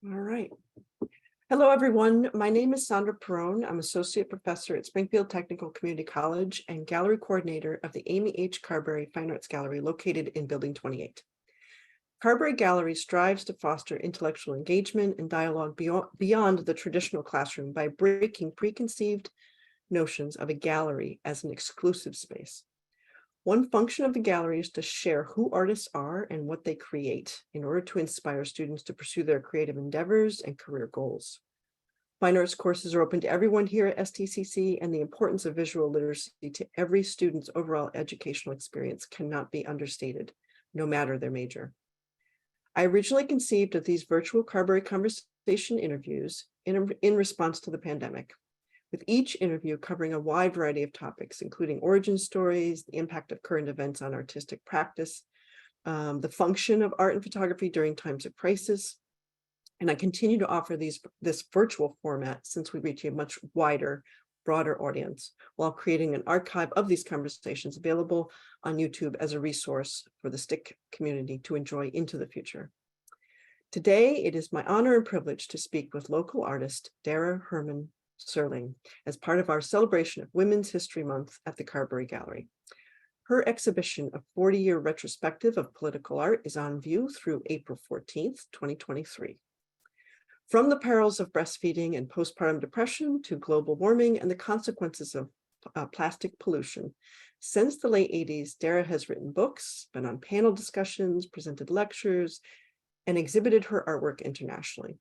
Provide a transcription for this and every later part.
All right. Hello, everyone. My name is Sondra Peron. I'm Associate Professor at Springfield Technical Community College and Gallery Coordinator of the Amy H. Carberry Fine Arts Gallery located in Building 28. Carberry Gallery strives to foster intellectual engagement and dialogue beyond the traditional classroom by breaking preconceived notions of a gallery as an exclusive space. One function of the gallery is to share who artists are and what they create in order to inspire students to pursue their creative endeavors and career goals. Fine arts courses are open to everyone here at STCC, and the importance of visual literacy to every student's overall educational experience cannot be understated, no matter their major. I originally conceived of these virtual Carberry Conversation interviews in response to the pandemic, with each interview covering a wide variety of topics, including origin stories, the impact of current events on artistic practice, the function of art and photography during times of crisis. And I continue to offer this virtual format since we reach a much wider, broader audience, while creating an archive of these conversations available on YouTube as a resource for the STIC community to enjoy into the future. Today, it is my honor and privilege to speak with local artist Dara Herman Zierlein as part of our celebration of Women's History Month at the Carberry Gallery. Her exhibition of 40-year retrospective of political art is on view through April 14th, 2023. From the perils of breastfeeding and postpartum depression to global warming and the consequences of plastic pollution, since the late 80s, Dara has written books, been on panel discussions, presented lectures, and exhibited her artwork internationally.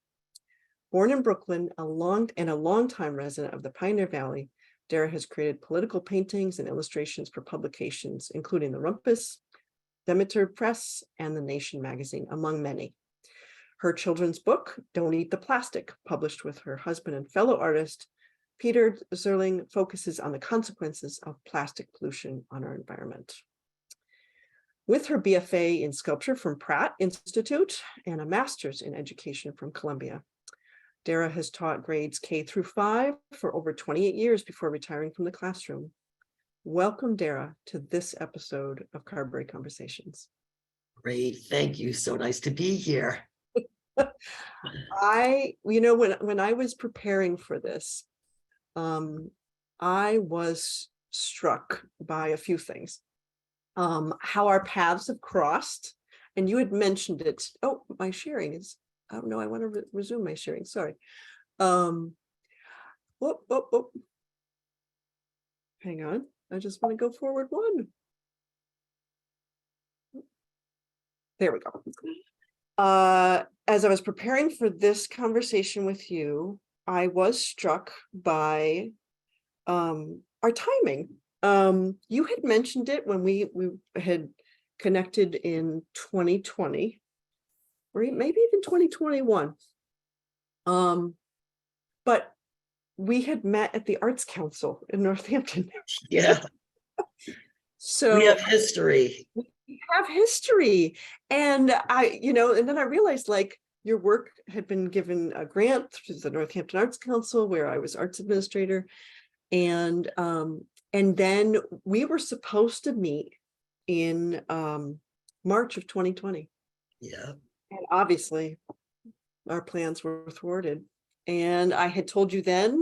Born in Brooklyn, a longtime resident of the Pioneer Valley, Dara has created political paintings and illustrations for publications, including the Rumpus, Demeter Press, and The Nation magazine, among many. Her children's book, Don't Eat the Plastic, published with her husband and fellow artist, Peter Zierlein, focuses on the consequences of plastic pollution on our environment. With her BFA in sculpture from Pratt Institute and a master's in education from Columbia, Dara has taught grades K through 5 for over 28 years before retiring from the classroom. Welcome, Dara, to this episode of Carberry Conversations. Great, thank you. So nice to be here. When I was preparing for this, I was struck by a few things. How our paths have crossed, and you had mentioned it. Oh, my sharing is. Oh no, I want to resume my sharing. Sorry. Hang on. I just want to go forward one. There we go. As I was preparing for this conversation with you, I was struck by our timing. You had mentioned it when we had connected in 2020. Or maybe even 2021. But we had met at the Arts Council in Northampton. Yeah. So we have history. We have history. And and then I realized like your work had been given a grant through the Northampton Arts Council, where I was arts administrator. And then we were supposed to meet in March of 2020. Yeah. And obviously, our plans were thwarted. And I had told you then,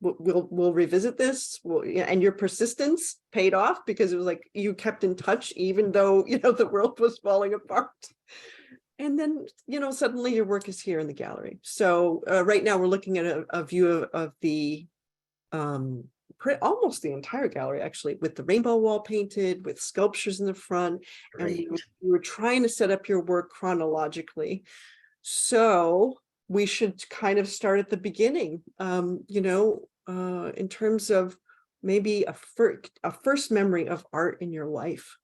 we'll revisit this. And your persistence paid off, because it was like you kept in touch, even though the world was falling apart. And then suddenly your work is here in the gallery. So right now we're looking at a view of the almost the entire gallery, actually, with the rainbow wall painted, with sculptures in the front. Great. And we were trying to set up your work chronologically. So we should kind of start at the beginning, in terms of maybe a first memory of art in your life.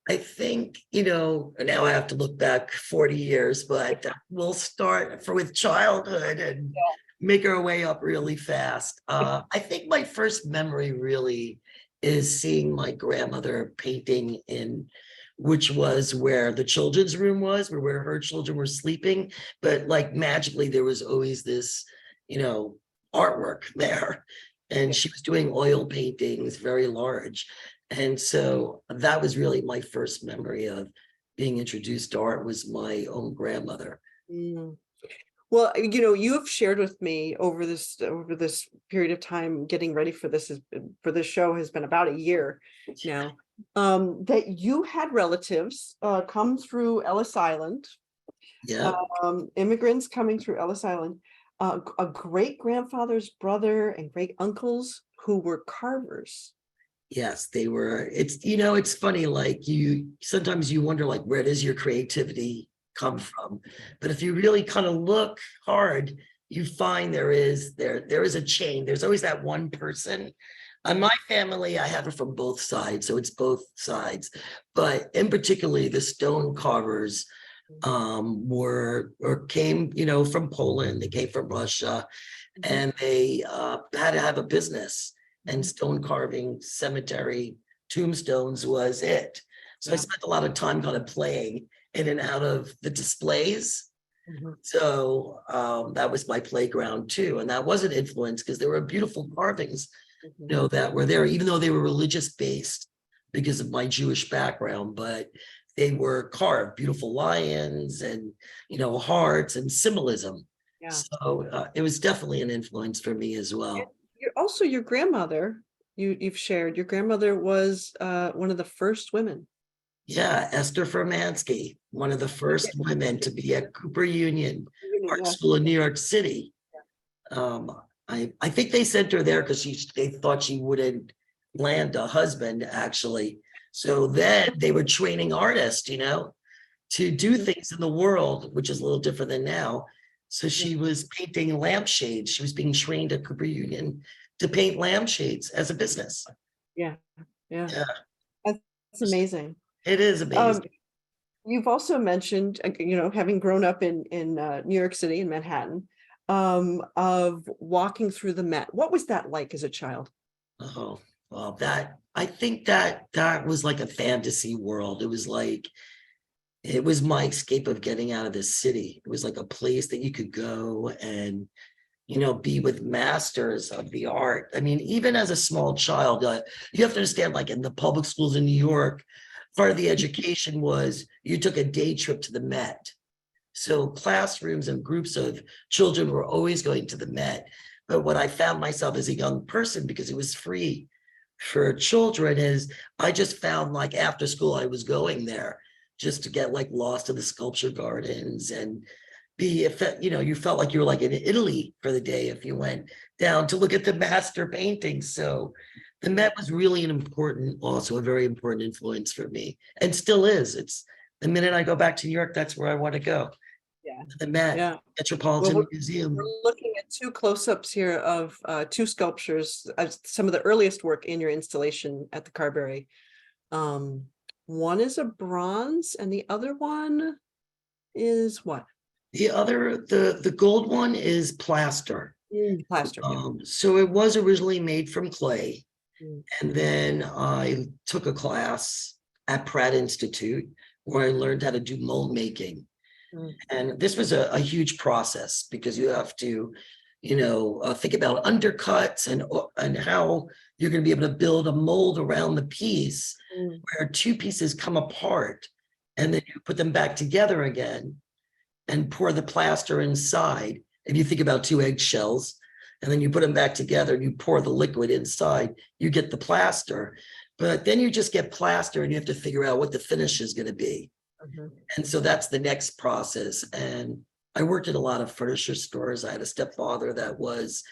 I think, now I have to look back 40 years, but we'll start with childhood and make our way up really fast. I think my first memory really is seeing my grandmother painting which was where the children's room was, where her children were sleeping. But like magically, there was always this, artwork there. And she was doing oil paintings, very large. And so that was really my first memory of being introduced to art was my own grandmother. Mm. Well, you have shared with me over this period of time, getting ready for this show has been about a year now, that you had relatives come through Ellis Island, Yeah. immigrants coming through Ellis Island, a great grandfather's brother and great uncles who were carvers. Yes, they were. It's funny, like sometimes you wonder like where does your creativity come from? But if you really kind of look hard, you find there is a chain. There's always that one person. On my family, I have it from both sides, so it's both sides. But in particularly the stone carvers came, from Poland, they came from Russia, and they had to have a business, and stone carving, cemetery, tombstones was it. So I spent a lot of time kind of playing in and out of the displays. So that was my playground too. And that was an influence because there were beautiful carvings, that were there, even though they were religious based because of my Jewish background, but they were carved, beautiful lions and, hearts and symbolism. Yeah. So it was definitely an influence for me as well. Also, your grandmother, you've shared, your grandmother was one of the first women. Yeah, Esther Furmansky, one of the first women to be at Cooper Union Art School in New York City. I think they sent her there because they thought she wouldn't land a husband, actually. So then they were training artists, to do things in the world, which is a little different than now. So she was painting lampshades. She was being trained at Cooper Union to paint lampshades as a business. Yeah. That's amazing. It is amazing. You've also mentioned, having grown up in New York City, in Manhattan, of walking through the Met. What was that like as a child? Oh, well, I think that was like a fantasy world. It was my escape of getting out of the city. It was like a place that you could go and, be with masters of the art. I mean, even as a small child, you have to understand, like in the public schools in New York, part of the education was you took a day trip to the Met. So classrooms and groups of children were always going to the Met. But what I found myself as a young person, because it was free for children, is I just found like after school, I was going there just to get like lost in the sculpture gardens and you felt like you were like in Italy for the day if you went down to look at the master paintings. So the Met was really also a very important influence for me, and still is. It's the minute I go back to New York, that's where I want to go. Yeah. The Met, Metropolitan Museum. We're looking at two close-ups here of two sculptures, some of the earliest work in your installation at the Carberry. One is a bronze and the other one is what? The gold one is plaster. Plaster. So it was originally made from clay. Mm. And then I took a class at Pratt Institute where I learned how to do mold making. And this was a huge process because you have to, think about undercuts and how you're going to be able to build a mold around the piece where two pieces come apart and then you put them back together again and pour the plaster inside. If you think about two eggshells and then you put them back together and you pour the liquid inside, you get the plaster. But then you just get plaster and you have to figure out what the finish is going to be. And so that's the next process. And I worked at a lot of furniture stores. I had a stepfather that was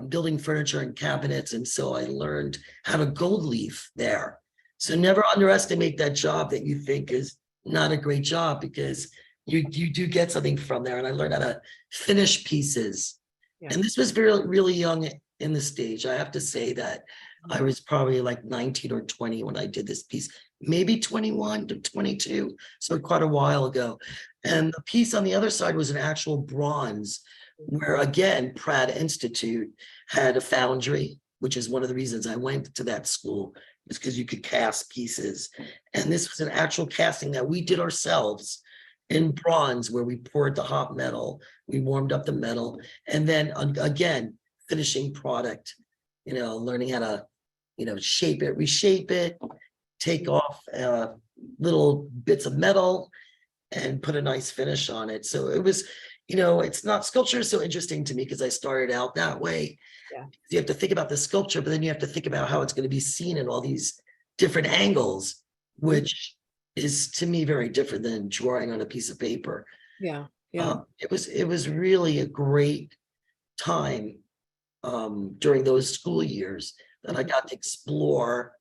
building furniture and cabinets. And so I learned how to gold leaf there. So never underestimate that job that you think is not a great job, because you do get something from there. And I learned how to finish pieces. Yeah. And this was really young in the stage. I have to say that I was probably like 19 or 20 when I did this piece, maybe 21 to 22. So quite a while ago. And the piece on the other side was an actual bronze where, again, Pratt Institute had a foundry, which is one of the reasons I went to that school, is because you could cast pieces. And this was an actual casting that we did ourselves in bronze, where we poured the hot metal, we warmed up the metal, and then again, finishing product, learning how to, shape it, reshape it, take off little bits of metal and put a nice finish on it. So it was, it's not, sculpture is so interesting to me because I started out that way. Yeah. You have to think about the sculpture, but then you have to think about how it's going to be seen in all these different angles, which is to me very different than drawing on a piece of paper. Yeah. Yeah. It was really a great time during those school years that I got to explore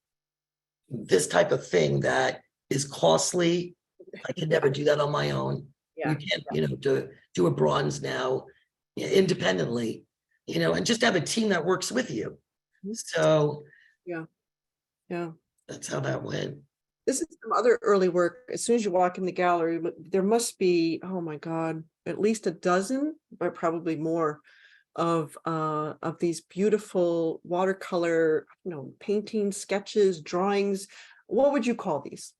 this type of thing that is costly. I can never do that on my own. Yeah. You can't, do a bronze now independently, and just have a team that works with you. So Yeah. that's how that went. This is some other early work. As soon as you walk in the gallery, there must be, oh my God, at least a dozen, but probably more of these beautiful watercolor, paintings, sketches, drawings. What would you call these?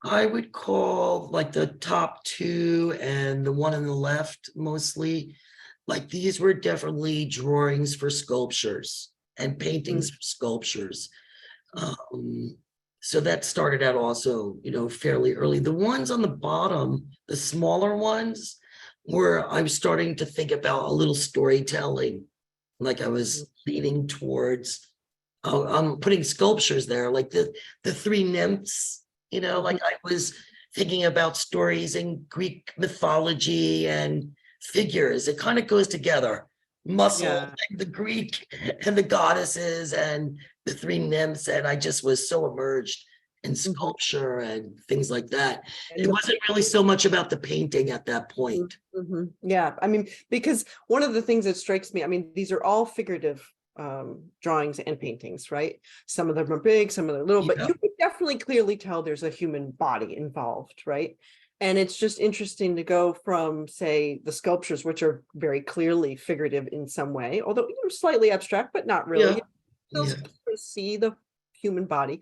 I would call like the top two and the one on the left mostly, like these were definitely drawings for sculptures and paintings for sculptures. So that started out also, fairly early. The ones on the bottom, the smaller ones, where I was starting to think about a little storytelling, like I was leaning towards. I'm putting sculptures there, like the three nymphs. Like I was thinking about stories in Greek mythology and figures. It kind of goes together. Muscle, like the Greek and the goddesses and the three nymphs. And I just was so immersed in sculpture and things like that. It wasn't really so much about the painting at that point. Yeah, I mean, because one of the things that strikes me, I mean, these are all figurative drawings and paintings, right? Some of them are big, some of them are little, but you can definitely clearly tell there's a human body involved, right? And it's just interesting to go from, say, the sculptures, which are very clearly figurative in some way, although slightly abstract, but not really. You see the human body,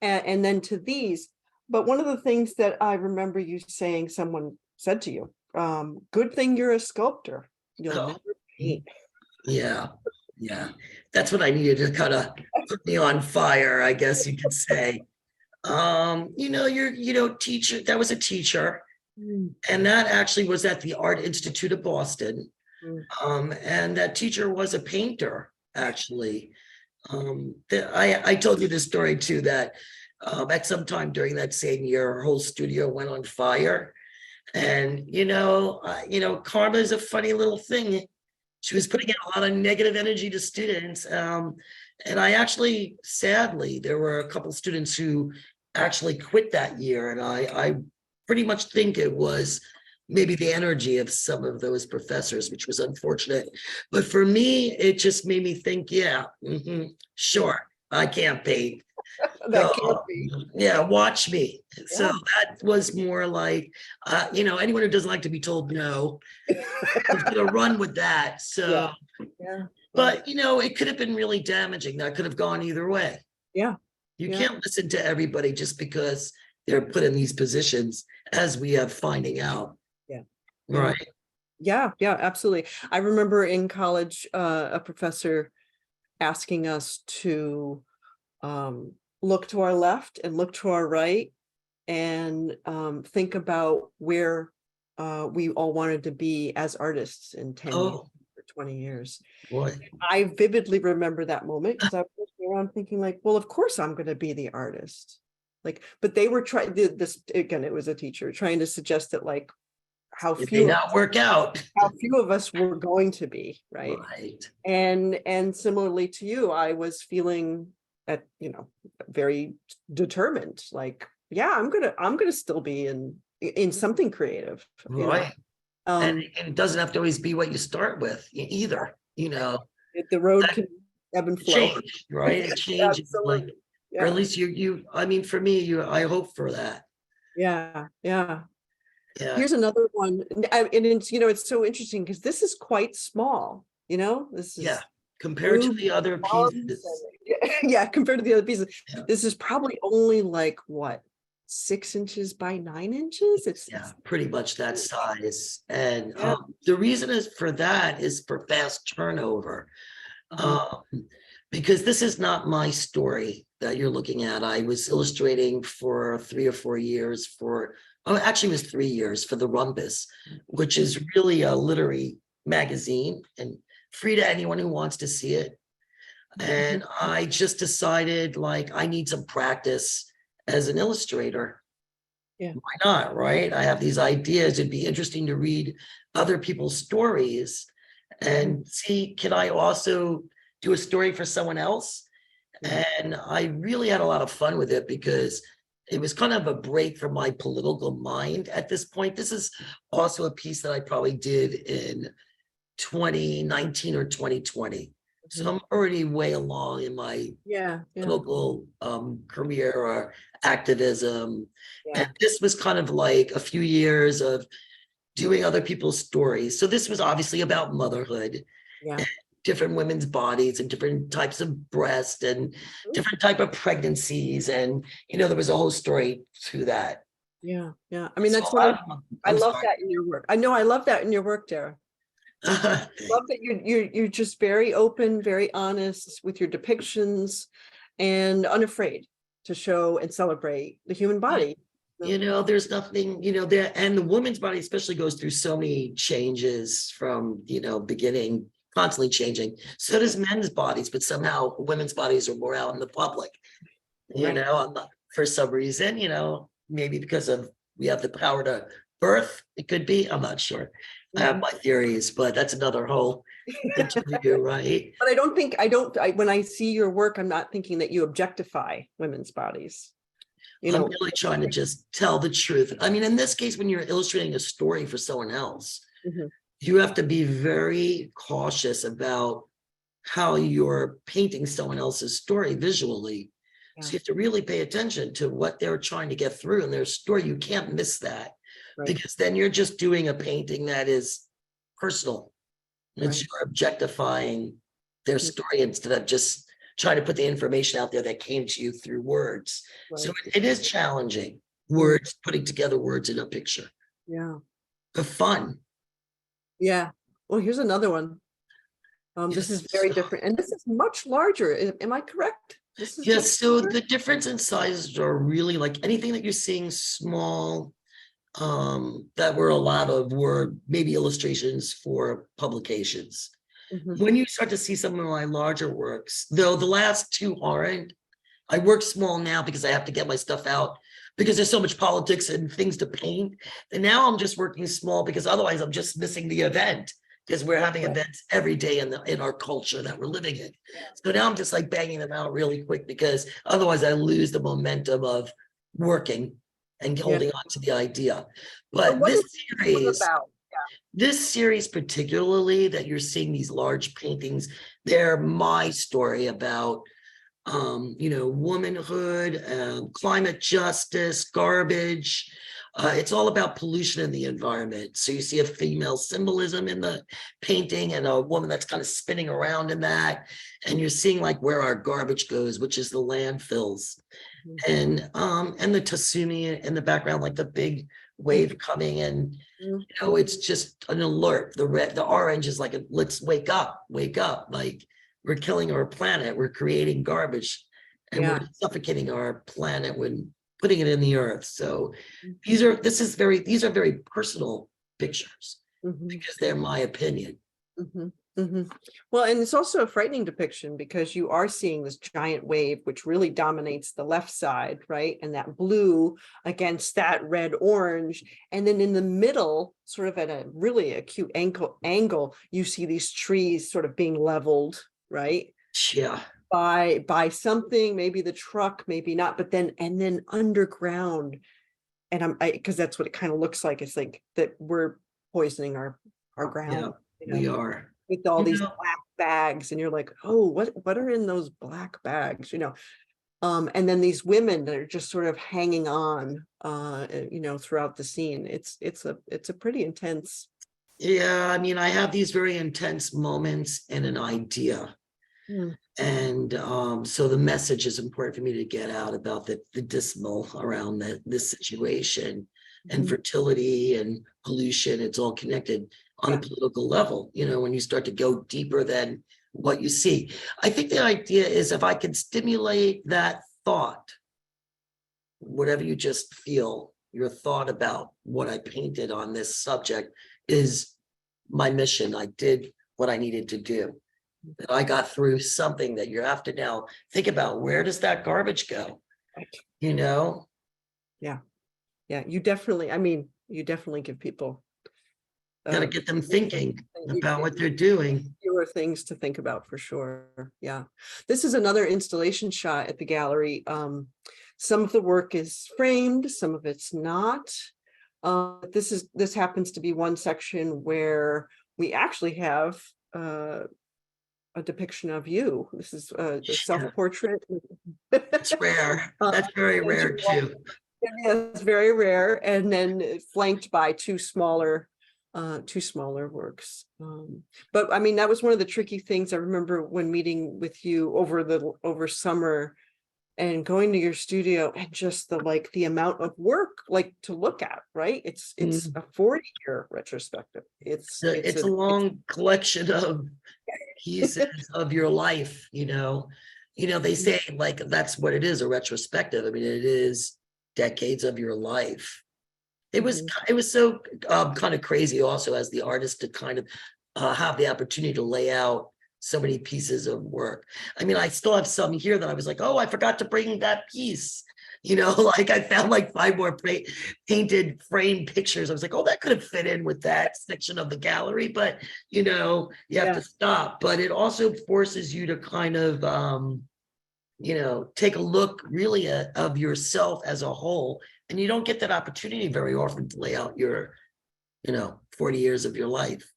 and then to these. But one of the things that I remember you saying, someone said to you, "Good thing you're a sculptor. You'll never paint." Yeah. That's what I needed to kind of put me on fire, I guess you could say. Teacher, that was a teacher. And that actually was at the Art Institute of Boston. And that teacher was a painter, actually. I told you this story too, that at some time during that same year, her whole studio went on fire. And, karma is a funny little thing. She was putting in a lot of negative energy to students. And I actually, sadly, there were a couple students who actually quit that year. And I pretty much think it was maybe the energy of some of those professors, which was unfortunate. But for me, it just made me think, sure, I can't paint. Watch me. So that was more like, anyone who doesn't like to be told no, is gonna run with that. So, but it could have been really damaging. That could have gone either way. You can't listen to everybody just because they're put in these positions, as we have finding out. Right. Yeah, absolutely. I remember in college, a professor asking us to look to our left and look to our right and think about where we all wanted to be as artists in 10 years or 20 years. Boy. I vividly remember that moment because I was around thinking like, well, of course I'm going to be the artist. Like, but they were trying this again, it was a teacher trying to suggest that like how It few may not work out. How few of us were going to be, right? And similarly to you, I was feeling very determined, like, I'm gonna still be in something creative, right? And it doesn't have to always be what you start with either. The road can ebb and flow, change, right? It changes, like, or at least you. I mean, for me, I hope for that. Yeah. Here's another one, and it's it's so interesting because this is quite small. This is compared to the other pieces. Compared to the other pieces, this is probably only like what, 6 inches by 9 inches. It's pretty much that size. And the reason is for that is for fast turnover. because this is not my story that you're looking at. I was illustrating for 3 or 4 years actually it was 3 years for the Rumpus, which is really a literary magazine and free to anyone who wants to see it. And I just decided like I need some practice as an illustrator. Yeah. Why not, right? I have these ideas. It'd be interesting to read other people's stories and see, can I also do a story for someone else? And I really had a lot of fun with it because it was kind of a break from my political mind at this point. This is also a piece that I probably did in 2019 or 2020. So I'm already way along in my political career or activism. And this was kind of like a few years of doing other people's stories. So this was obviously about motherhood, and different women's bodies and different types of breast and different type of pregnancies. And, there was a whole story to that. Yeah. I mean, that's So what I love that in your work. I know I love that in your work, Dara. I love that you're just very open, very honest with your depictions and unafraid to show and celebrate the human body. There's nothing, there, and the woman's body especially goes through so many changes from, beginning, constantly changing. So does men's bodies, but somehow women's bodies are more out in the public, for some reason, maybe because we have the power to birth. It could be, I'm not sure. I have my theories, but that's another whole interview, right? But when I see your work, I'm not thinking that you objectify women's bodies. I'm really trying to just tell the truth. I mean, in this case, when you're illustrating a story for someone else, you have to be very cautious about how you're painting someone else's story visually. So you have to really pay attention to what they're trying to get through in their story. You can't miss that. Because then you're just doing a painting that is personal. It's you're objectifying their story instead of just trying to put the information out there that came to you through words. So it is challenging, putting together words in a picture. But fun. Well, here's another one. This is very different, and this is much larger. Am I correct? Yes. So the difference in sizes are really like anything that you're seeing small. That were a lot of were maybe illustrations for publications. When you start to see some of my larger works, though the last two aren't, I work small now because I have to get my stuff out because there's so much politics and things to paint. And now I'm just working small because otherwise I'm just missing the event because we're having events every day in our culture that we're living in. So now I'm just like banging them out really quick because otherwise I lose the momentum of working and holding on to the idea. But this series particularly that you're seeing these large paintings, they're my story about womanhood, climate justice, garbage. It's all about pollution in the environment. So you see a female symbolism in the painting and a woman that's kind of spinning around in that. And you're seeing like where our garbage goes, which is the landfills. And the Tasumi in the background, like the big wave coming, and it's just an alert. The orange is like let's wake up, like we're killing our planet, we're creating garbage, and we're suffocating our planet when putting it in the earth. So these are very personal pictures because they're my opinion. Well, and it's also a frightening depiction because you are seeing this giant wave, which really dominates the left side, right? And that blue against that red orange. And then in the middle, sort of at a really acute angle, you see these trees sort of being leveled, right? Yeah. By something, maybe the truck, maybe not, but then underground. And because that's what it kind of looks like. It's like that we're poisoning our ground. We are. With all these black bags, and you're like, oh, what are in those black bags, and then these women that are just sort of hanging on throughout the scene. It's a pretty intense. I mean, I have these very intense moments and an idea, and so the message is important for me to get out about the dismal around this situation, and fertility and pollution. It's all connected on a political level, when you start to go deeper than what you see. I think the idea is if I can stimulate that thought, whatever you just feel, your thought about what I painted on this subject is my mission. I did what I needed to do. That I got through something that you have to now think about, where does that garbage go? You know? Yeah. Yeah. You definitely, I mean, you definitely give people Got to get them thinking about what they're doing. fewer things to think about for sure. Yeah. This is another installation shot at the gallery. Some of the work is framed, some of it's not. This happens to be one section where we actually have a depiction of you. This is a self-portrait. It's rare. That's very rare too. It's very rare, and then flanked by two smaller works. But I mean, that was one of the tricky things. I remember when meeting with you over summer and going to your studio, and just the amount of work to look at, right? It's a 40-year retrospective. It's a long collection of pieces of your life, they say that's what it is, a retrospective. I mean, it is decades of your life. It was so kind of crazy also as the artist to kind of have the opportunity to lay out so many pieces of work. I mean, I still have some here that I was like, oh, I forgot to bring that piece. I found 5 more painted framed pictures. I was like, oh, that could have fit in with that section of the gallery, but you have to stop. But it also forces you to kind of take a look really of yourself as a whole. And you don't get that opportunity very often to lay out your 40 years of your life.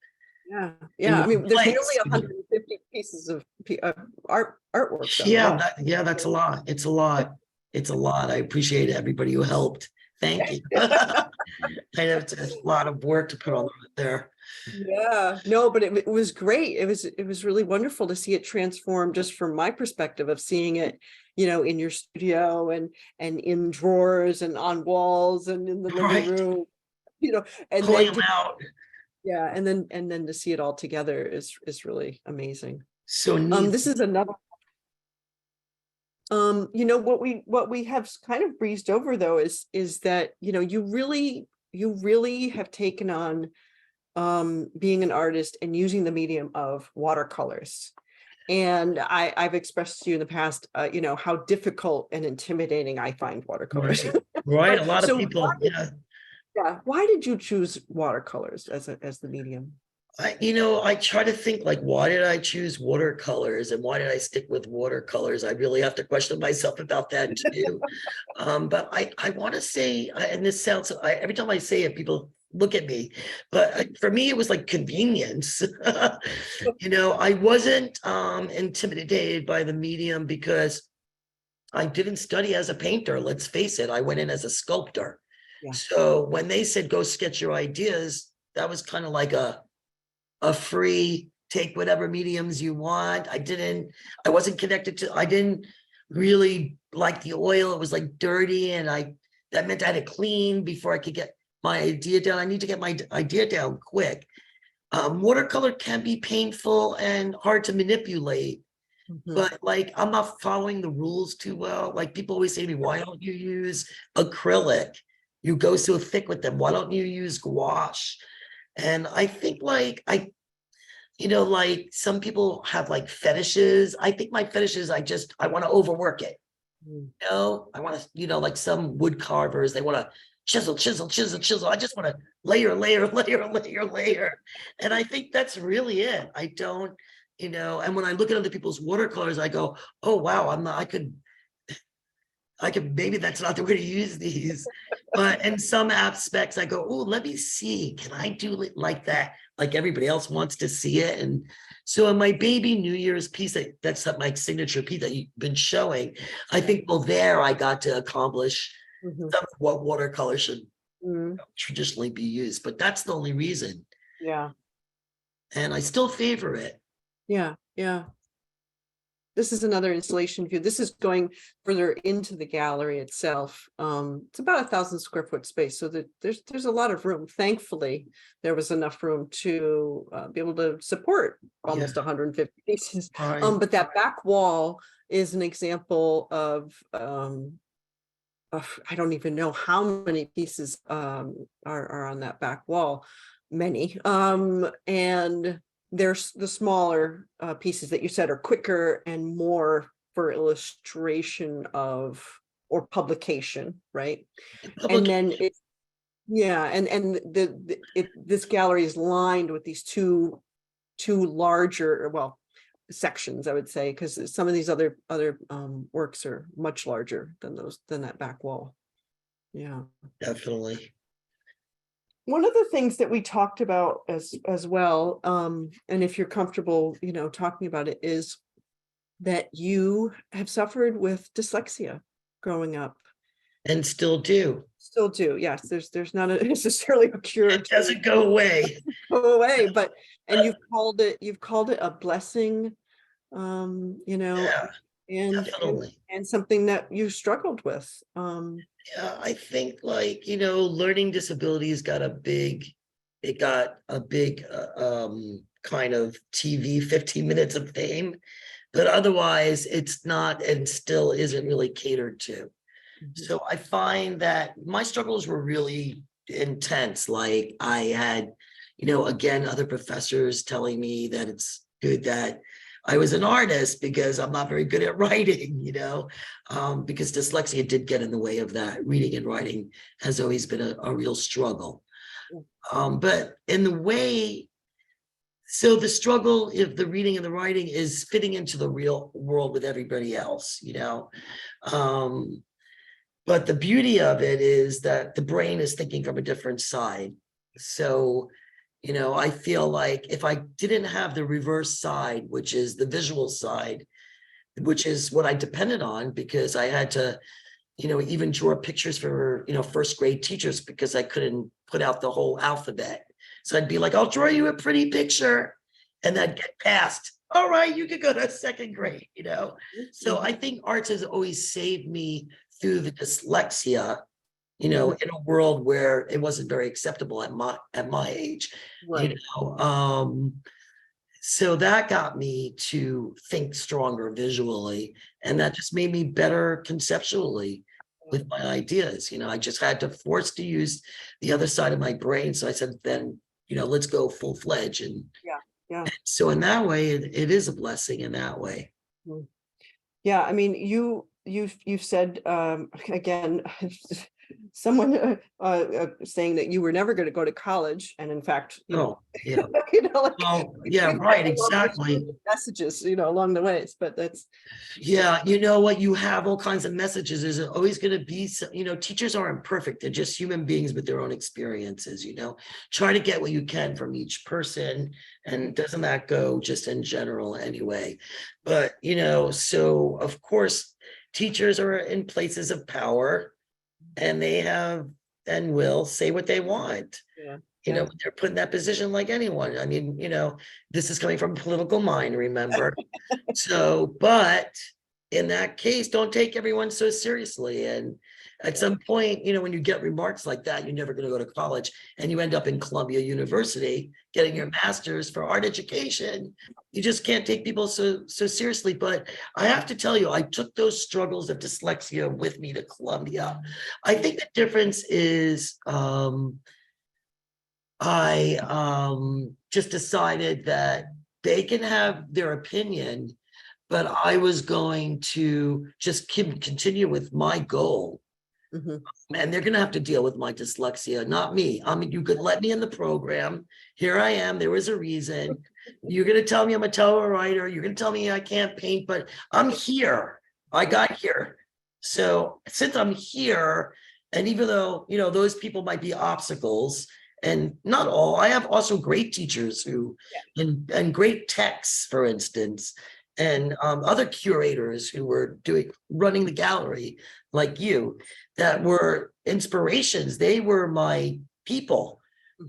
Yeah. I mean, there's nearly 150 pieces of artwork. That's a lot. It's a lot. I appreciate everybody who helped. Thank you. I know it's a lot of work to put all of it there. Yeah, no, but it was great. It was really wonderful to see it transform, just from my perspective of seeing it, in your studio and in drawers and on walls and in the living room, and pulling then them out. Yeah, and then to see it all together is really amazing. So neat. This is another. What we have kind of breezed over though is that you really have taken on being an artist and using the medium of watercolors. And I've expressed to you in the past, how difficult and intimidating I find watercolors. Right. A lot of people. Why did you choose watercolors as the medium? I try to think why did I choose watercolors and why did I stick with watercolors? I really have to question myself about that too. But I want to say, and this sounds, every time I say it, people look at me, but for me, it was convenience. I wasn't intimidated by the medium because I didn't study as a painter. Let's face it, I went in as a sculptor. Yeah. So when they said, go sketch your ideas, that was kind of like a free, take whatever mediums you want. I wasn't connected to, I didn't really like the oil. It was dirty. And that meant I had to clean before I could get my idea down. I need to get my idea down quick. Watercolor can be painful and hard to manipulate. But I'm not following the rules too well. People always say to me, why don't you use acrylic? You go so thick with them. Why don't you use gouache? And I think some people have fetishes. I think my fetish is I want to overwork it. I want to, some wood carvers, they want to chisel. I just want to layer. And I think that's really it. I don't, and when I look at other people's watercolors, I go, oh, wow, I could, maybe that's not the way to use these. But in some aspects, I go, oh, let me see. Can I do it like that? Like everybody else wants to see it. And so in my baby New Year's piece, that's my signature piece that you've been showing. I think, well, there I got to accomplish some of what watercolor should traditionally be used. But that's the only reason. Yeah. And I still favor it. Yeah. this is another installation view. This is going further into the gallery itself. It's about 1,000 square foot space, so that there's a lot of room. Thankfully, there was enough room to be able to support almost 150 pieces. Right. But that back wall is an example of I don't even know how many pieces are on that back wall. Many. And there's the smaller pieces that you said are quicker and more for illustration of or publication, right? And then it's this gallery is lined with these two larger, well, sections, I would say, because some of these other works are much larger than that back wall. Yeah, Definitely. one of the things that we talked about as well, and if you're comfortable, talking about it, is that you have suffered with dyslexia growing up. And still do. Still do, yes. There's not necessarily a cure. It doesn't go away. Go away, but you've called it a blessing, Yeah, definitely. and something that you struggled with. Yeah, I think learning disabilities got a big kind of TV 15 minutes of fame, but otherwise it's not and still isn't really catered to. So I find that my struggles were really intense. Like I had, again, other professors telling me that it's good that I was an artist because I'm not very good at writing, because dyslexia did get in the way of that. Reading and writing has always been a real struggle. But in the way, so the struggle, if the reading and the writing is fitting into the real world with everybody else, but the beauty of it is that the brain is thinking from a different side. So, I feel like if I didn't have the reverse side, which is the visual side, which is what I depended on because I had to, even draw pictures for, first grade teachers because I couldn't put out the whole alphabet. So I'd be like, I'll draw you a pretty picture and then get passed. All right, you could go to second grade, So I think arts has always saved me through the dyslexia, in a world where it wasn't very acceptable at my age, Right. So that got me to think stronger visually, and that just made me better conceptually with my ideas. I just had to force to use the other side of my brain. So I said, then, let's go full-fledged. And yeah. So in that way, it is a blessing in that way. Yeah, I mean, you've said again, someone saying that you were never going to go to college, and in fact, yeah, right, exactly. Messages, along the ways, but that's what, you have all kinds of messages. There's always going to be some, teachers aren't perfect. They're just human beings with their own experiences. Try to get what you can from each person, and doesn't that go just in general anyway? But so of course teachers are in places of power, and they have and will say what they want. They're put in that position like anyone. I mean, this is coming from a political mind, remember? So, but in that case, don't take everyone so seriously. And at some point, when you get remarks like that, you're never going to go to college, and you end up in Columbia University getting your master's for art education. You just can't take people so seriously. But I have to tell you, I took those struggles of dyslexia with me to Columbia. I think the difference is I just decided that they can have their opinion, but I was going to just continue with my goal. And they're going to have to deal with my dyslexia, not me. I mean, you could let me in the program. Here I am. There was a reason. You're going to tell me I'm a terrible writer. You're going to tell me I can't paint, but I'm here. I got here. So since I'm here, and even though, those people might be obstacles, and not all, I have also great teachers who, and great techs, for instance, and other curators who were running the gallery like you, that were inspirations. They were my people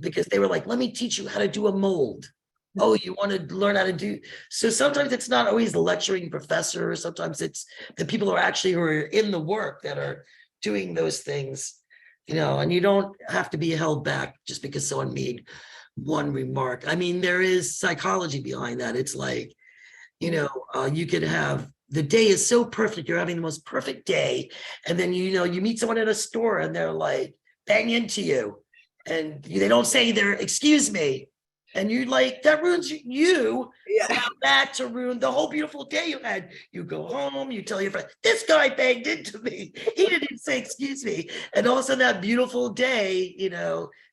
because they were like, let me teach you how to do a mold. Oh, you want to learn how to do. So sometimes it's not always the lecturing professor. Sometimes it's the people who are in the work that are doing those things, and you don't have to be held back just because someone made one remark. I mean, there is psychology behind that. It's like, you could have the day is so perfect. You're having the most perfect day. And then, you meet someone in a store and they're like, bang into you. And they don't say excuse me. And you're like, that ruins you. Yeah. That to ruin the whole beautiful day you had. You go home, you tell your friend, this guy banged into me. He didn't even say, excuse me. And also that beautiful day,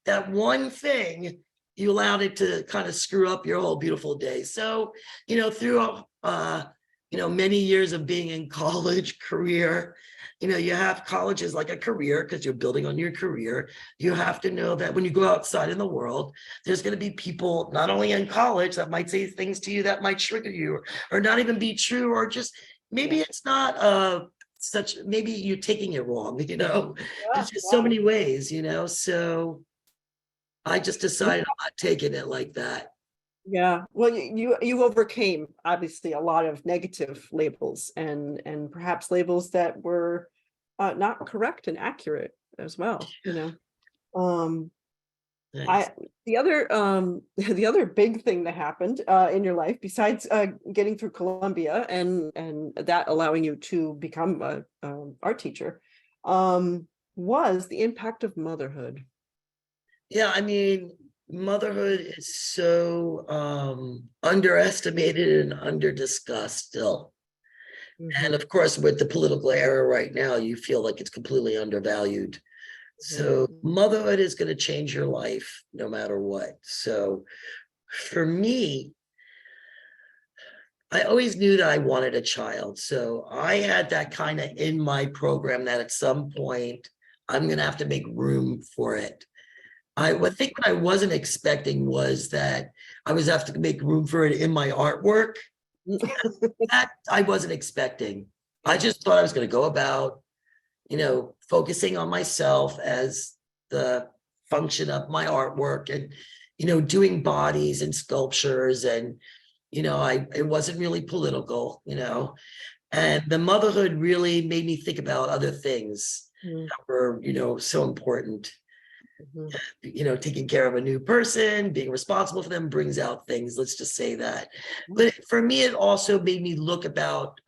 that one thing, you allowed it to kind of screw up your whole beautiful day. So, through, many years of being in college career, you have college as like a career because you're building on your career. You have to know that when you go outside in the world, there's going to be people not only in college that might say things to you that might trigger you or not even be true, or just maybe it's not maybe you're taking it wrong, there's just so many ways, so I just decided I'm not taking it like that. Yeah, well, you overcame obviously a lot of negative labels and perhaps labels that were not correct and accurate as well. Thanks. The other the other big thing that happened in your life, besides getting through Columbia and that allowing you to become a art teacher, was the impact of motherhood. Yeah, I mean, motherhood is so underestimated and under-discussed still. And of course, with the political era right now, you feel like it's completely undervalued. So motherhood is going to change your life no matter what. So for me, I always knew that I wanted a child. So I had that kind of in my program that at some point I'm going to have to make room for it. I think what I wasn't expecting was that I was have to make room for it in my artwork. That I wasn't expecting. I just thought I was going to go about, focusing on myself as the function of my artwork and, doing bodies and sculptures. And, it wasn't really political, and the motherhood really made me think about other things that were, so important. Taking care of a new person, being responsible for them brings out things, let's just say that. But for me, it also made me look about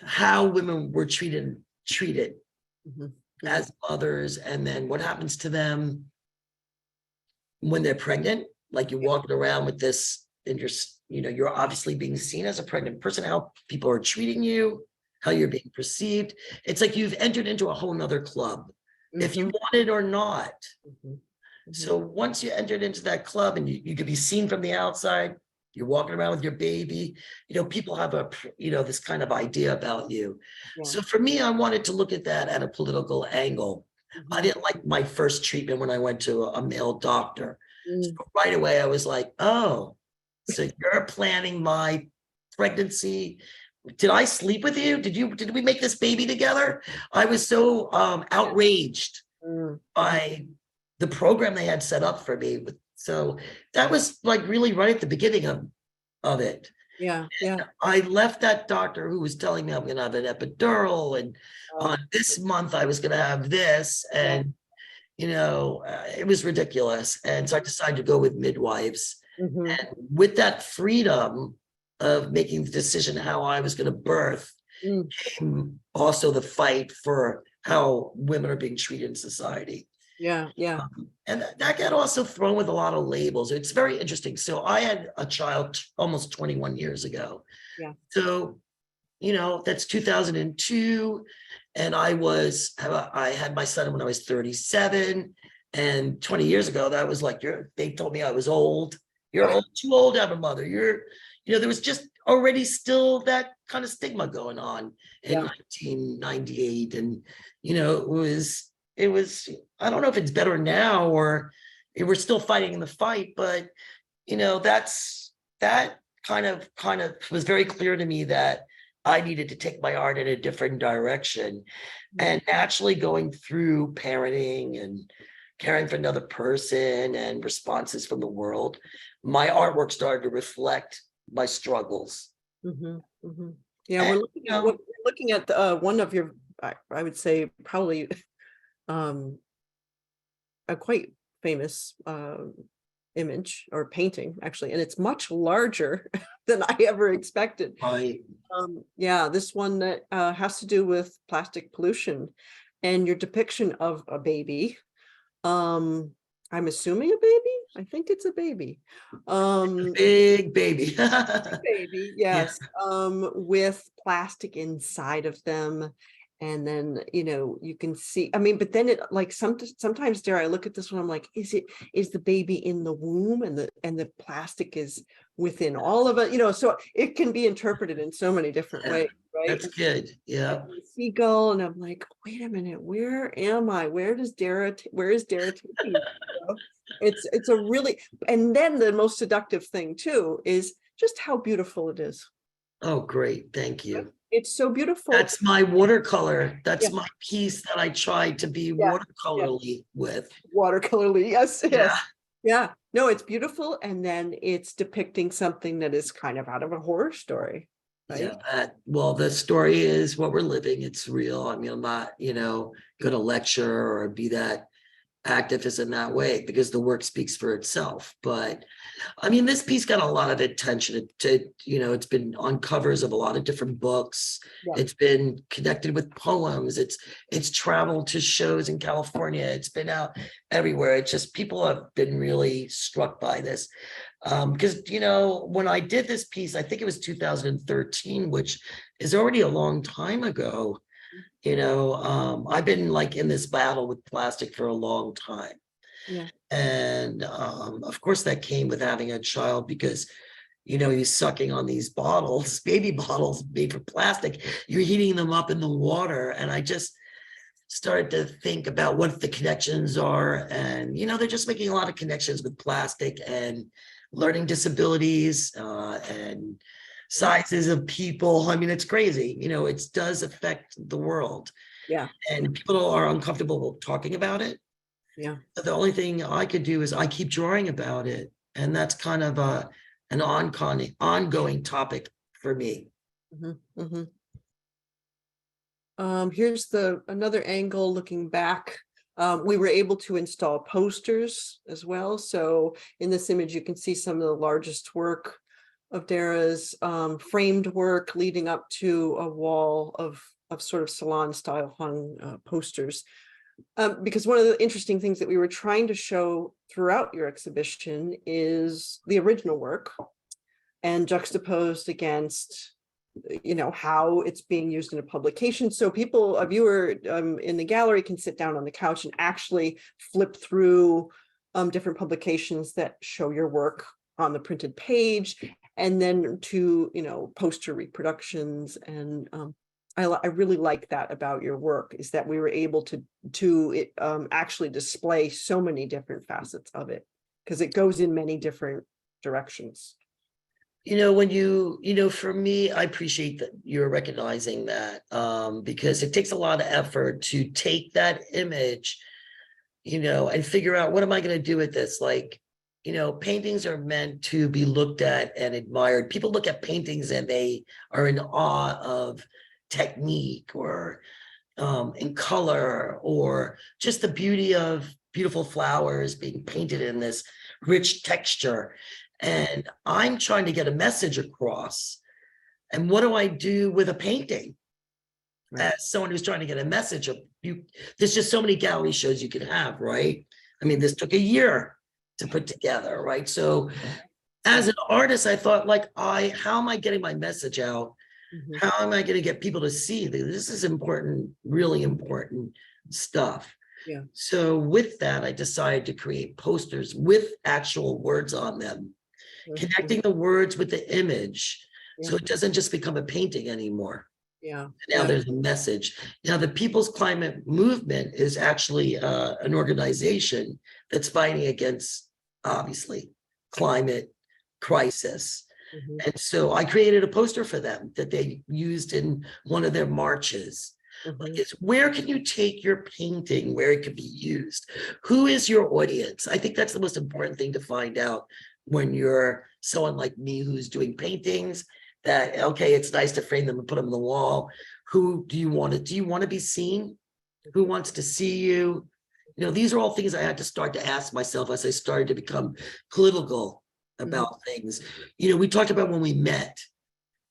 how women were treated as mothers, and then what happens to them when they're pregnant. Like you're walking around with this and you're obviously being seen as a pregnant person, how people are treating you, how you're being perceived. It's like you've entered into a whole nother club. If you want it or not. So once you entered into that club and you could be seen from the outside, you're walking around with your baby, people have this kind of idea about you. So for me, I wanted to look at that at a political angle. I didn't like my first treatment when I went to a male doctor. So right away, I was like, oh, so you're planning my pregnancy. Did I sleep with you? Did we make this baby together? I was so outraged by the program they had set up for me. So that was like really right at the beginning of it. Yeah. And I left that doctor who was telling me I'm going to have an epidural, and on this month I was going to have this, and it was ridiculous. And so I decided to go with midwives. And with that freedom of making the decision how I was going to birth, came also the fight for how women are being treated in society. Yeah. And that got also thrown with a lot of labels. It's very interesting. So I had a child almost 21 years ago. Yeah. So, that's 2002. And I had my son when I was 37. And 20 years ago, that was like, they told me I was old. You're old, too old to have a mother. There was just already still that kind of stigma going on in 1998. And, it was, I don't know if it's better now or we're still fighting in the fight, but, that kind of was very clear to me that I needed to take my art in a different direction. And naturally going through parenting and caring for another person and responses from the world, my artwork started to reflect my struggles. Mhm, mhm. Yeah, And, we're looking at one of your, I would say probably um a quite famous image or painting actually, and it's much larger than I ever expected. I, Yeah, this one that has to do with plastic pollution and your depiction of a baby. Um, I'm assuming a baby. I think it's a baby. Um, big baby. baby, Yeah. yes. With plastic inside of them. And then, you can see, I mean, but then it like sometimes, Dare, I look at this one, I'm like, is the baby in the womb and the plastic is within all of it, so it can be interpreted in so many different Yeah, ways, right? that's good. Yeah. And the seagull, and I'm like, wait a minute, where am I? Where is Dara taking me? It's a really, and then the most seductive thing too is just how beautiful it is. Oh, great. Thank you. It's so beautiful. That's my watercolor. Yeah, That's my piece that I tried to be yeah, yeah. watercolorly with. Watercolorly, yes, Yeah. yes. Yeah, no, it's beautiful. And then it's depicting something that is kind of out of a horror story, Yeah. right? Well, the story is what we're living. It's real. I mean, I'm not, going to lecture or be that activist in that way because the work speaks for itself. But I mean, this piece got a lot of attention it's been on covers of a lot of different books. Yeah. It's been connected with poems. It's traveled to shows in California. It's been out everywhere. It's just people have been really struck by this. Because when I did this piece, I think it was 2013, which is already a long time ago. I've been like in this battle with plastic for a long time. Yeah. And of course, that came with having a child because, he's sucking on these bottles, baby bottles made from plastic. You're heating them up in the water. And I just started to think about what the connections are. And, they're just making a lot of connections with plastic and learning disabilities and sizes of people. I mean, it's crazy. It does affect the world. Yeah. And people are uncomfortable talking about it. Yeah. The only thing I could do is I keep drawing about it. And that's kind of an ongoing topic for me. Mm-hmm, mm-hmm. Here's another angle looking back. We were able to install posters as well. So in this image, you can see some of the largest work of Dara's framed work leading up to a wall of sort of salon style hung posters. Because one of the interesting things that we were trying to show throughout your exhibition is the original work and juxtaposed against how it's being used in a publication. So a viewer in the gallery can sit down on the couch and actually flip through different publications that show your work on the printed page, and then to poster reproductions. And I really like that about your work, is that we were able to actually display so many different facets of it, because it goes in many different directions. For me, I appreciate that you're recognizing that because it takes a lot of effort to take that image, and figure out what am I going to do with this? Like, paintings are meant to be looked at and admired. People look at paintings and they are in awe of technique or in color or just the beauty of beautiful flowers being painted in this rich texture. And I'm trying to get a message across. And what do I do with a painting? Right. As someone who's trying to get a message of you, there's just so many gallery shows you can have, right? I mean, this took a year to put together, right? So as an artist, I thought how am I getting my message out? Mm-hmm. How am I going to get people to see this is important, really important stuff? Yeah. So with that, I decided to create posters with actual words on them, connecting the words with the image. So it doesn't just become a painting anymore. Yeah. Now there's a message. Now the People's Climate Movement is actually an organization that's fighting against, obviously, climate crisis. Mm-hmm. And so I created a poster for them that they used in one of their marches. Mhm. Is where can you take your painting where it can be used? Who is your audience? I think that's the most important thing to find out when you're someone like me who's doing paintings, that okay, it's nice to frame them and put them on the wall. Who do you want to be seen? Who wants to see you? These are all things I had to start to ask myself as I started to become political about things. We talked about when we met.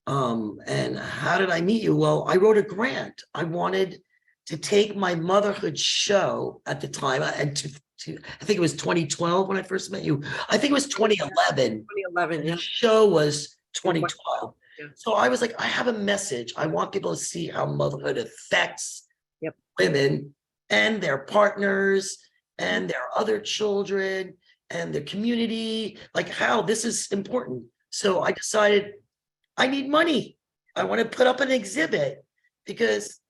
And how did I meet you? Well, I wrote a grant. I wanted to take my motherhood show at the time, and I think it was 2012 when I first met you. I think it was 2011. 2011, And yeah. the show was 2012. Yeah. So I was like, I have a message. I want people to see how motherhood affects Yep. women and their partners and their other children and their community, like how this is important. So I decided I need money. I want to put up an exhibit because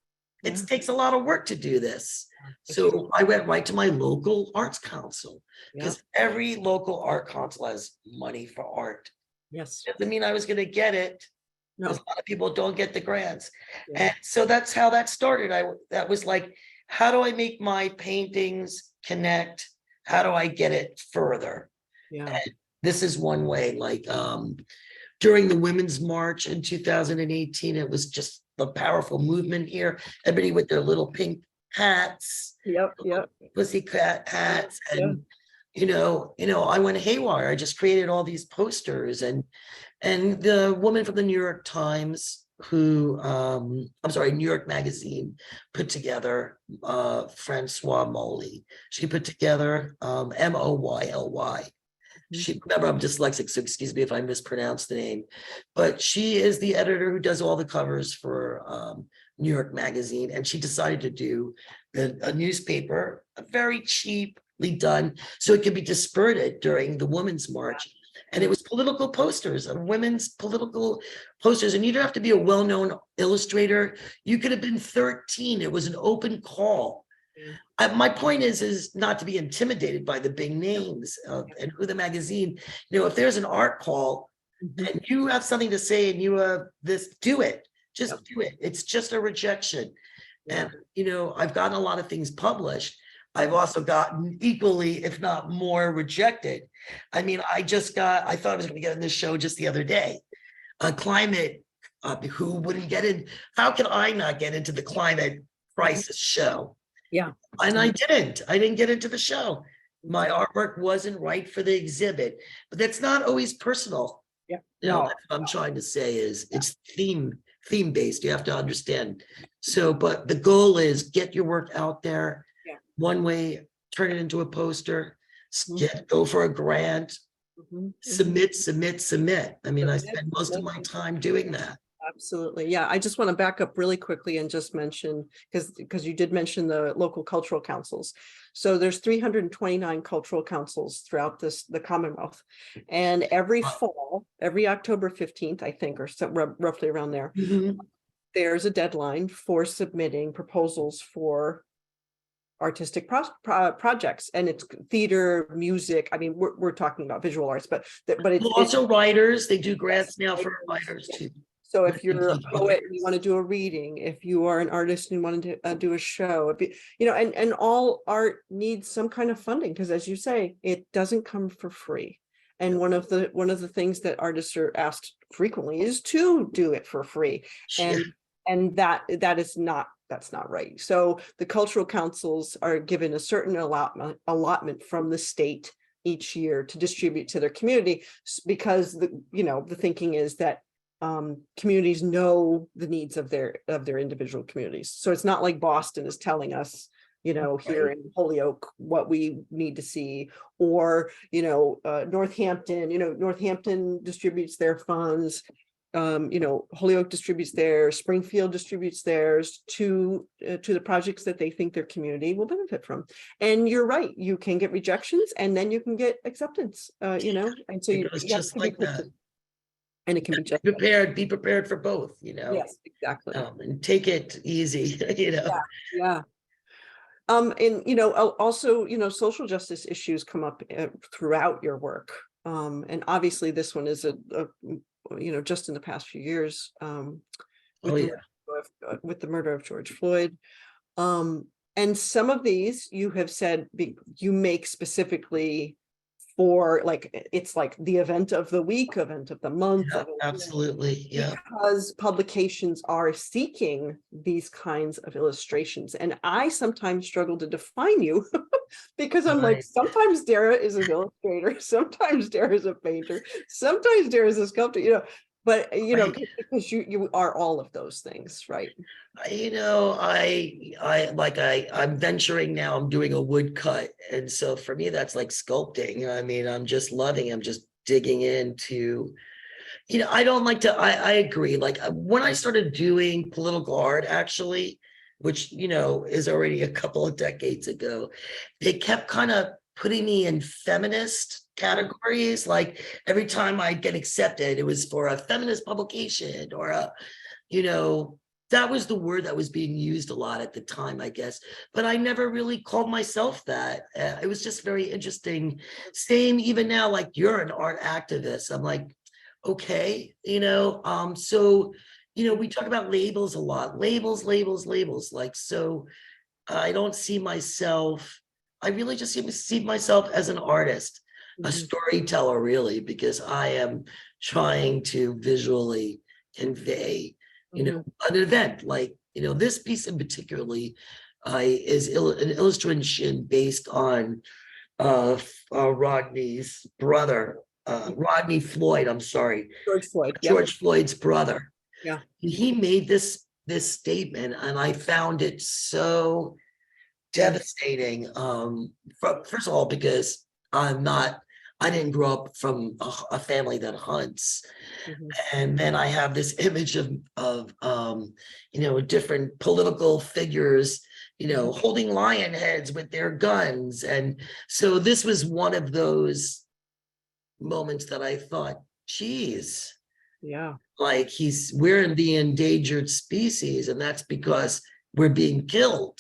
it Yeah. takes a lot of work to do this. It's So true. I went right to my local arts council Yeah. because every local art council has money for art. Yes. Doesn't mean I was going to get it. No. Because a lot of people don't get the grants. Yeah. And so that's how that started. That was like, how do I make my paintings connect? How do I get it further? Yeah. And this is one way, like during the Women's March in 2018, it was just the powerful movement here. Everybody with their little pink hats, Yep. Yep. pussycat hats, Yeah. and I went haywire. I just created all these posters, and the woman from the New York Times, who New York Magazine, put together, Francois Molly. She put together Moyly. Remember, I'm dyslexic, so excuse me if I mispronounce the name, but she is the editor who does all the covers for New York Magazine, and she decided to do a newspaper, very cheaply done, so it could be dispersed during the Women's March. And it was political posters, women's political posters, and you don't have to be a well-known illustrator. You could have been 13. It was an open call. My point is not to be intimidated by the big names and who the magazine, if there's an art call and you have something to say and you have this, do it, just do it. It's just a rejection. And, I've gotten a lot of things published. I've also gotten equally, if not more, rejected. I mean, I thought I was going to get in this show just the other day, a climate, who wouldn't get in. How can I not get into the climate crisis show? Yeah. And I didn't get into the show. My artwork wasn't right for the exhibit, but that's not always personal. Yeah. What I'm trying to say is it's theme based. You have to understand. So, but the goal is get your work out there. Yeah. One way, turn it into a poster, go for a grant, submit. I mean, I spend most of my time doing that. Absolutely. Yeah. I just want to back up really quickly and just mention, because you did mention the local cultural councils. So there's 329 cultural councils throughout the Commonwealth. And every fall, every October 15th, I think, or so, roughly around there, there's a deadline for submitting proposals for artistic projects, and it's theater, music. I mean, we're talking about visual arts, but it's also writers. They do grants now for writers too. So if you're a poet and you want to do a reading, if you are an artist and you want to do a show, and all art needs some kind of funding, because as you say, it doesn't come for free. And one of the things that artists are asked frequently is to do it for free. And that's not right. So the cultural councils are given a certain allotment from the state each year to distribute to their community, because the thinking is that communities know the needs of their individual communities. So it's not like Boston is telling us, here in Holyoke what we need to see, or Northampton. Northampton distributes their funds. Holyoke distributes theirs. Springfield distributes theirs to the projects that they think their community will benefit from. And you're right, you can get rejections and then you can get acceptance. And so you have just to like be that. And it can be just be prepared for both, Yes, exactly. And take it easy, Yeah. And also, social justice issues come up throughout your work. And obviously this one is a just in the past few years, with the with the murder of George Floyd. And some of these you have said you make specifically for like, it's like the event of the week, event of the month. Yeah, absolutely. Yeah. Because publications are seeking these kinds of illustrations. And I sometimes struggle to define you because I'm like, Right. sometimes Dara is an illustrator, sometimes Dara is a painter, sometimes Dara is a sculptor, but Right. because you are all of those things, right? I'm venturing now, I'm doing a woodcut. And so for me, that's like sculpting. I mean, I'm just loving, I'm just digging into, I don't like to, I agree. Like when I started doing political art, actually, which, is already a couple of decades ago, they kept kind of putting me in feminist categories. Like every time I get accepted, it was for a feminist publication or that was the word that was being used a lot at the time, I guess. But I never really called myself that. It was just very interesting. Same even now, like you're an art activist. I'm like, okay, so, we talk about labels a lot, labels. Like, so I don't see myself, I really just see myself as an artist, a storyteller, really, because I am trying to visually convey an event like, this piece in particularly is an illustration based on Rodney's brother, Rodney Floyd, I'm sorry, George Floyd. George Floyd's brother. Yeah. He made this statement, and I found it so devastating. First of all, because I didn't grow up from a family that hunts. And then I have this image of different political figures, holding lion heads with their guns. And so this was one of those moments that I thought, geez, Yeah. like we're in the endangered species, and that's because we're being killed.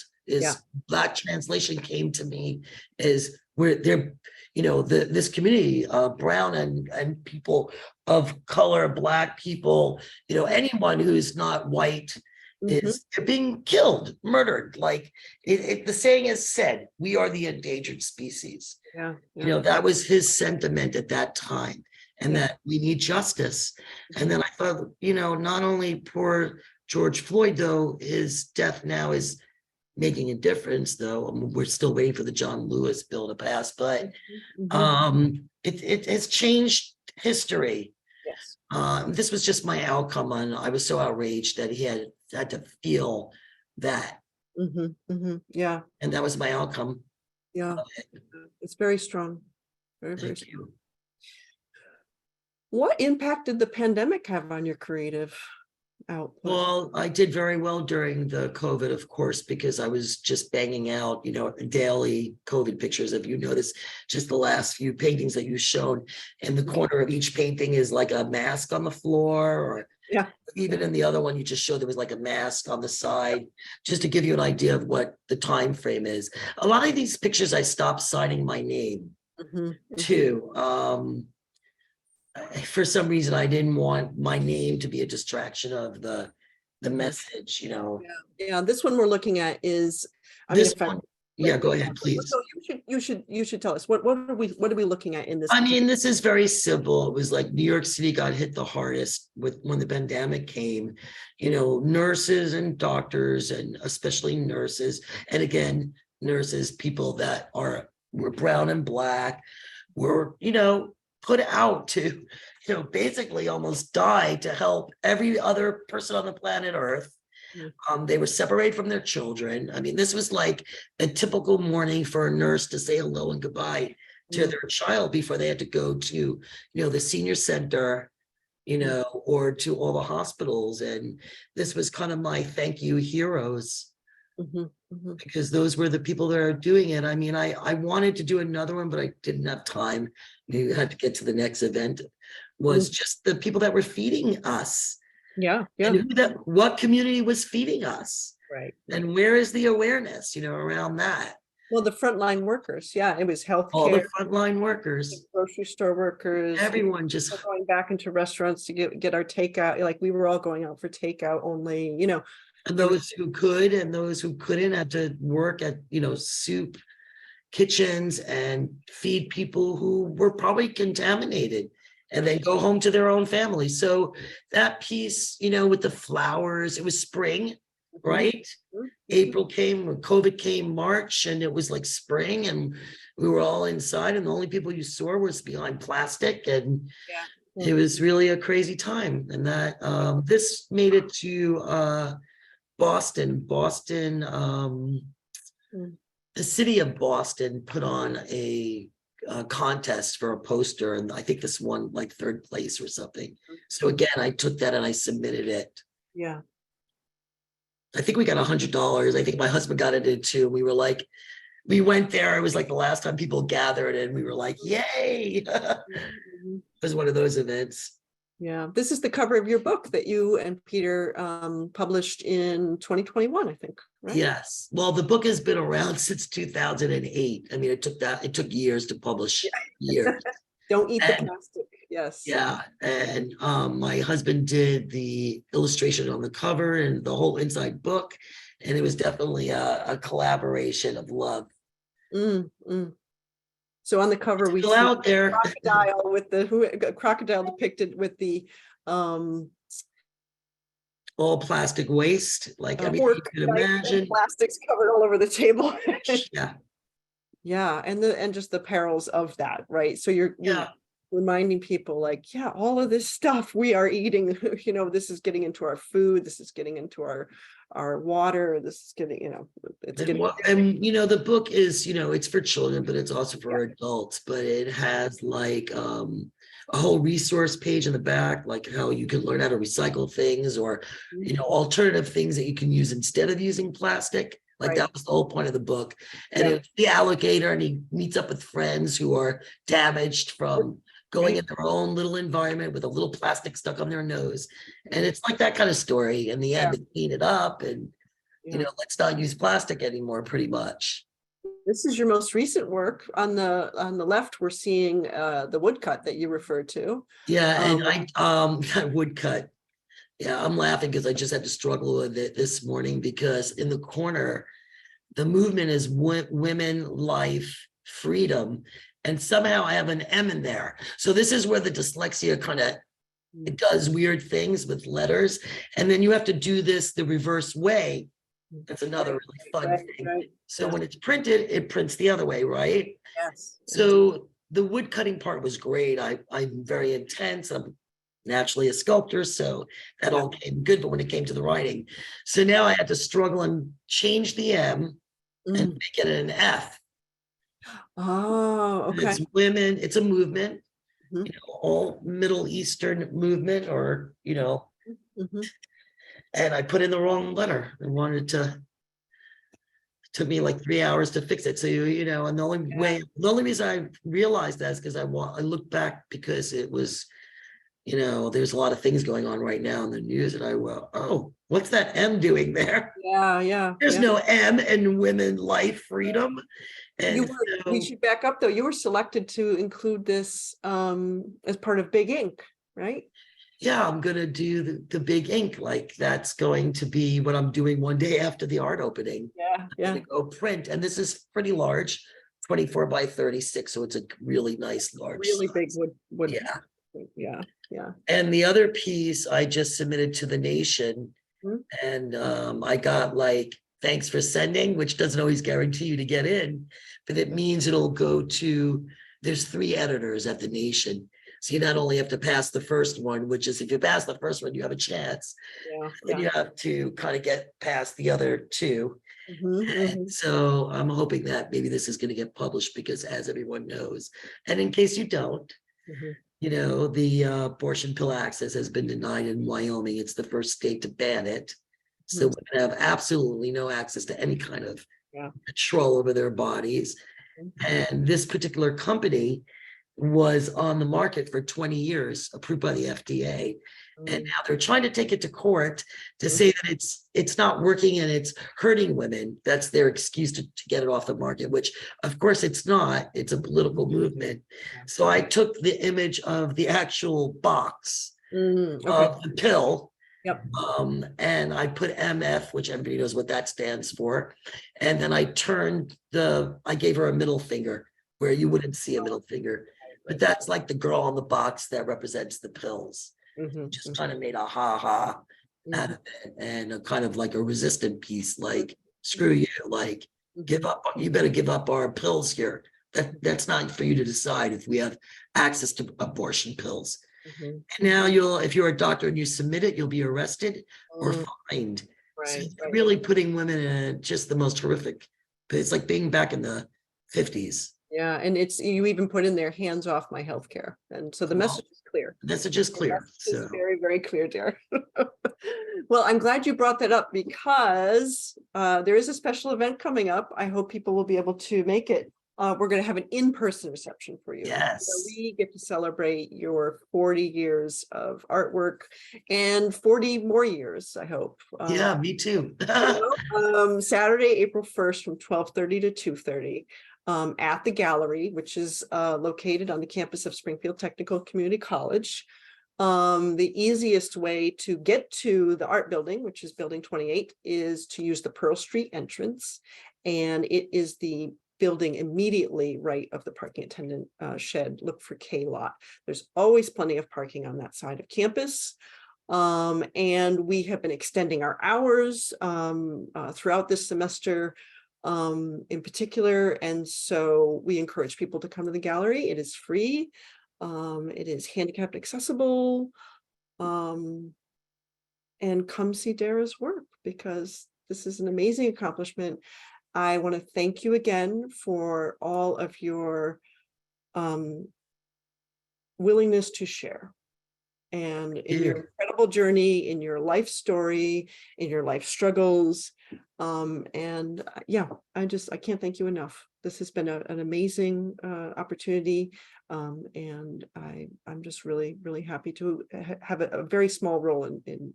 That translation came to me is they're this community, brown and people of color, Black people, anyone who's not white is being killed, murdered. Like the saying is said, we are the endangered species. That was his sentiment at that time, and that we need justice. And then I thought, not only poor George Floyd, though his death now is making a difference, though we're still waiting for the John Lewis bill to pass, but it has changed history. Yes. This was just my outcome I was so outraged that he had to feel that. Yeah. And that was my outcome. Yeah. It's very strong. Very, very Thank strong. you. What impact did the pandemic have on your creative output? Well, I did very well during the COVID, of course, because I was just banging out, daily COVID pictures. If you notice, just the last few paintings that you've shown, in the corner of each painting is like a mask on the floor, or even in the other one you just showed, there was like a mask on the side, just to give you an idea of what the time frame is. A lot of these pictures I stopped signing my name too. For some reason, I didn't want my name to be a distraction of the message, Yeah, this one we're looking at is, go ahead, please. You should tell us what are we looking at in this? I mean, this is very simple. It was like New York City got hit the hardest when the pandemic came. Nurses and doctors, and especially nurses, and again, nurses, people that were brown and Black, were put out to basically almost die to help every other person on the planet Earth. They were separated from their children. I mean, this was like a typical morning for a nurse to say hello and goodbye to their child before they had to go to the senior center, or to all the hospitals. And this was kind of my thank you heroes, because those were the people that are doing it. I mean, I wanted to do another one, but I didn't have time. You had to get to the next event. Was just the people that were feeding us. And what community was feeding us, right? And where is the awareness, around that? Well, the frontline workers, it was healthcare. All the frontline workers, grocery store workers, everyone just going back into restaurants to get our takeout. Like we were all going out for takeout only, And those who could and those who couldn't had to work at, soup kitchens and feed people who were probably contaminated and then go home to their own family. So that piece, with the flowers, it was spring, right? April came, COVID came March, and it was like spring, and we were all inside, and the only people you saw was behind plastic, and it was really a crazy time. And that this made it to Boston. The city of Boston put on a contest for a poster, and I think this won like third place or something. So again, I took that and I submitted it. Yeah. I think we got $100. I think my husband got it too. We were like, we went there. It was like the last time people gathered, and we were like, yay. It was one of those events. Yeah, this is the cover of your book that you and Peter published in 2021, I think, right? Yes. Well, the book has been around since 2008. I mean, it took years to publish. Years. Don't eat the plastic. Yes. Yeah. And my husband did the illustration on the cover and the whole inside book. And it was definitely a collaboration of love. So on the cover, we see out there. Crocodile with the crocodile depicted with the all plastic waste, like I mean, fork, you can imagine. Plastics covered all over the table. Yeah. Yeah, and just the perils of that, right? So you're reminding people like, all of this stuff we are eating, this is getting into our food, this is getting into our water, this is getting, it's getting. And the book is, it's for children, but it's also for adults, but it has like a whole resource page in the back, like how you can learn how to recycle things, or alternative things that you can use instead of using plastic. Like that was the whole point of the book. And it's the alligator, and he meets up with friends who are damaged from going in their own little environment with a little plastic stuck on their nose. And it's like that kind of story. In the end, they clean it up and, let's not use plastic anymore, pretty much. This is your most recent work. On the left, we're seeing the woodcut that you referred to. Yeah, and that woodcut. Yeah, I'm laughing because I just had to struggle with it this morning, because in the corner, the movement is women, life, freedom. And somehow I have an M in there. So this is where the dyslexia kind of, it does weird things with letters. And then you have to do this the reverse way. That's another really fun thing. Right. So when it's printed, it prints the other way, right? Yes. So the wood cutting part was great. I'm very intense. I'm naturally a sculptor, so that all came good. But when it came to the writing, so now I had to struggle and change the M and make it an F. Oh, okay. It's women, it's a movement, all Middle Eastern movement, or and I put in the wrong letter. I wanted to, it took me like 3 hours to fix it. So and the only reason I realized that is because I look back, because it was, there's a lot of things going on right now in the news, and I went, oh, what's that M doing there? Yeah. There's no M in women, life, freedom. And we should back up though. You were selected to include this as part of Big Ink, right? Yeah, I'm gonna do the Big Ink. Like that's going to be what I'm doing one day after the art opening. Yeah. I'm gonna go print, and this is pretty large, 24 by 36, so it's a really nice large. Really big wood. Yeah. And the other piece I just submitted to the Nation, and I got like, thanks for sending, which doesn't always guarantee you to get in, but it means it'll go to, there's 3 editors at the Nation. So you not only have to pass the first one, which is, if you pass the first one, you have a chance. Then you have to kind of get past the other 2. And so I'm hoping that maybe this is going to get published, because as everyone knows, and in case you don't, the abortion pill access has been denied in Wyoming. It's the first state to ban it. So women have absolutely no access to any kind of control over their bodies. And this particular company was on the market for 20 years, approved by the FDA. And now they're trying to take it to court to say that it's not working and it's hurting women. That's their excuse to get it off the market, which of course it's not. It's a political movement. So I took the image of the actual box of the pill, Yep. And I put MF, which everybody knows what that stands for. And then I gave her a middle finger where you wouldn't see a middle finger, but that's like the girl on the box that represents the pills. Just kind of made a ha out of it, and a kind of like a resistant piece, like screw you, like give up, you better give up our pills here. That's not for you to decide if we have access to abortion pills. And now if you're a doctor and you submit it, you'll be arrested or fined. So Right. really putting women in just the most horrific, it's like being back in the 50s. Yeah, and you even put in there, hands off my healthcare. And so the message is clear. Message is clear. It's very, very clear, Dara. Well, I'm glad you brought that up because there is a special event coming up. I hope people will be able to make it. We're going to have an in-person reception for you. Yes. So we get to celebrate your 40 years of artwork and 40 more years, I hope. Yeah, me too. Saturday, April 1st from 12:30 to 2:30. At the gallery, which is located on the campus of Springfield Technical Community College. The easiest way to get to the art building, which is building 28, is to use the Pearl Street entrance. And it is the building immediately right of the parking attendant shed. Look for K lot. There's always plenty of parking on that side of campus. And we have been extending our hours throughout this semester in particular. And so we encourage people to come to the gallery. It is free. It is handicapped accessible. And come see Dara's work because this is an amazing accomplishment. I want to thank you again for all of your willingness to share. And in your incredible journey, in your life story, in your life struggles. And yeah, I can't thank you enough. This has been an amazing opportunity. And I'm just really, really happy to have a very small role in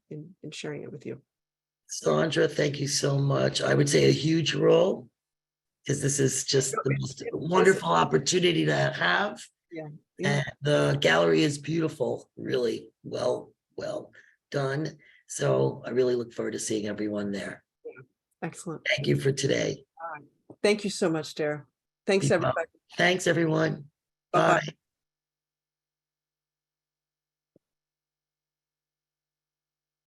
sharing it with you. Sondra, thank you so much. I would say a huge role, because this is just the most wonderful opportunity to have. Yeah. And the gallery is beautiful, really well done. So I really look forward to seeing everyone there. Excellent. Thank you for today. Thank you so much, Dara. Thanks, everybody. Thanks, everyone. Bye-bye. Bye.